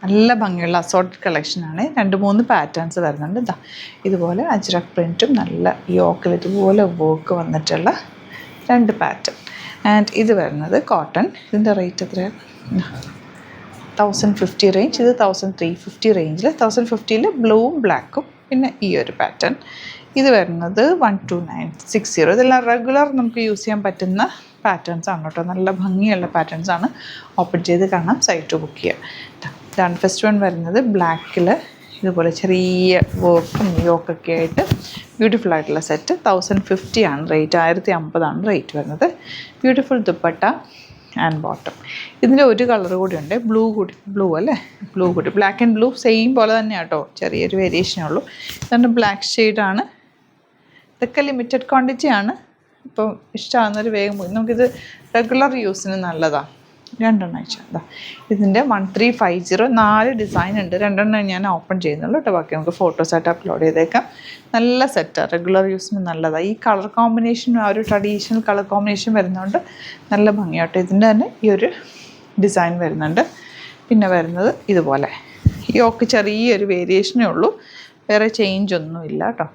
നല്ല ഭംഗിയുള്ള അസോർട്ടഡ് കളക്ഷനാണ്. 2-3 പാറ്റേൺസ് വരുന്നുണ്ട്. ഇതാ ഇതുപോലെ അജ്രക് പ്രിൻറ്റും നല്ല യോക്കിൽ ഇതുപോലെ വർക്ക് വന്നിട്ടുള്ള 2 പാറ്റേൺ. ആൻഡ് ഇത് വരുന്നത് കോട്ടൺ. ഇതിൻ്റെ റേറ്റ് എത്രയാണ്? 1050 റേഞ്ച്. ഇത് 1350 റേഞ്ചിൽ. 1050ൽ ബ്ലൂവും ബ്ലാക്കും പിന്നെ ഈ ഒരു പാറ്റേൺ. ഇത് വരുന്നത് 12960. ഇതെല്ലാം റെഗുലർ നമുക്ക് യൂസ് ചെയ്യാൻ പറ്റുന്ന പാറ്റേൺസ് ആണ് കേട്ടോ. നല്ല ഭംഗിയുള്ള പാറ്റേൺസ് ആണ്. ഓപ്പൺ ചെയ്ത് കാണാം, സൈറ്റ് ബുക്ക് ചെയ്യാം. ഇതാണ് ഫസ്റ്റ് വൺ വരുന്നത്. ബ്ലാക്കിൽ ഇതുപോലെ ചെറിയ വർക്കും യോക്കൊക്കെ ആയിട്ട് ബ്യൂട്ടിഫുൾ ആയിട്ടുള്ള സെറ്റ്. 1050 ആണ് റേറ്റ്. 1050 റേറ്റ് വരുന്നത്. Beautiful dupatta and bottom. ഇതിൻ്റെ ഒരു കളർ കൂടി ഉണ്ട്, ബ്ലൂ അല്ലേ, ബ്ലൂ കൂടി. ബ്ലാക്ക് ആൻഡ് ബ്ലൂ സെയിം പോലെ തന്നെയാണ് കേട്ടോ, ചെറിയൊരു വേരിയേഷനേ ഉള്ളൂ. ഇതാണ് ബ്ലാക്ക് ഷെയ്ഡാണ്. ഇതൊക്കെ ലിമിറ്റഡ് ക്വാണ്ടിറ്റി ആണ്. ഇപ്പം ഇഷ്ടമാകുന്നൊരു വേഗം പോയി. നമുക്കിത് റെഗുലർ യൂസിന് നല്ലതാണ്. 2 അയച്ചാൽ ഇതാ ഇതിൻ്റെ 1350. 4 ഡിസൈൻ ഉണ്ട്. 2 ഞാൻ ഓപ്പൺ ചെയ്യുന്നുള്ളൂ കേട്ടോ. ബാക്കി നമുക്ക് ഫോട്ടോസായിട്ട് അപ്ലോഡ് ചെയ്തേക്കാം. നല്ല സെറ്റാണ്, റെഗുലർ യൂസിന് നല്ലതാണ്. ഈ കളർ കോമ്പിനേഷൻ ആ ഒരു ട്രഡീഷണൽ കളർ കോമ്പിനേഷൻ വരുന്നതുകൊണ്ട് നല്ല ഭംഗിയാട്ടോ. ഇതിൻ്റെ തന്നെ ഈ ഒരു ഡിസൈൻ വരുന്നുണ്ട്. പിന്നെ വരുന്നത് ഇതുപോലെ യോക്ക് ചെറിയൊരു വേരിയേഷനേ ഉള്ളൂ, വേറെ ചേഞ്ച് ഒന്നും ഇല്ല കേട്ടോ.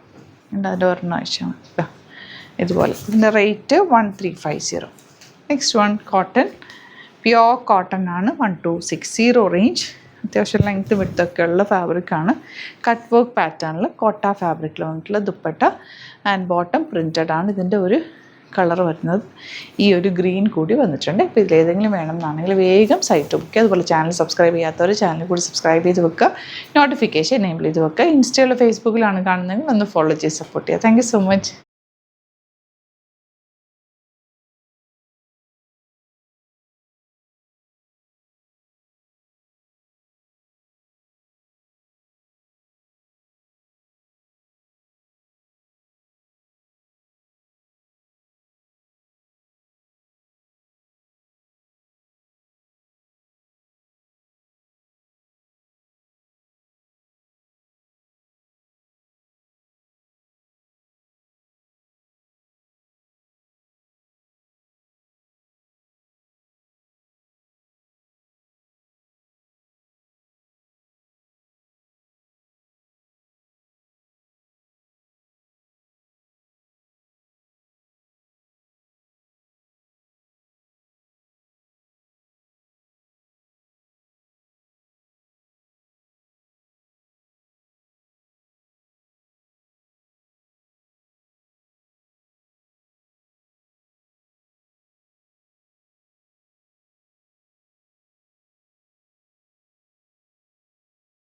അതിൻ്റെ ഒരെണ്ണം ആഴ്ച ഇതുപോലെ. ഇതിൻ്റെ rate 1350. Next one cotton, pure cotton ആണ്. 1260 റേഞ്ച്. അത്യാവശ്യം ലെങ്ത്ത് വിട്ടൊക്കെ ഉള്ള ഫാബ്രിക്കാണ്. കട്ട് വർക്ക് പാറ്റേണിൽ കോട്ട ഫാബ്രിക്കിൽ വന്നിട്ടുള്ള ദുപ്പട്ട ആൻഡ് ബോട്ടം പ്രിൻറ്റഡ് ആണ്. ഇതിൻ്റെ ഒരു കളർ വരുന്നത് ഈ ഒരു ഗ്രീൻ കൂടി വന്നിട്ടുണ്ട്. ഇപ്പോൾ ഇതിലേതെങ്കിലും വേണമെന്നാണെങ്കിൽ വേഗം സൈറ്റ് ബുക്ക്. അതുപോലെ ചാനൽ സബ്സ്ക്രൈബ് ചെയ്യാത്തവർ ചാനൽ കൂടി സബ്സ്ക്രൈബ് ചെയ്ത് വെക്കുക, നോട്ടിഫിക്കേഷൻ എനേബിൾ ചെയ്ത് വെക്കുക. ഇൻസ്റ്റയിലോ ഫേസ്ബുക്കിലാണ് കാണുന്നതെങ്കിൽ ഒന്ന് ഫോളോ ചെയ്ത് സപ്പോർട്ട് ചെയ്യുക. Thank you so much.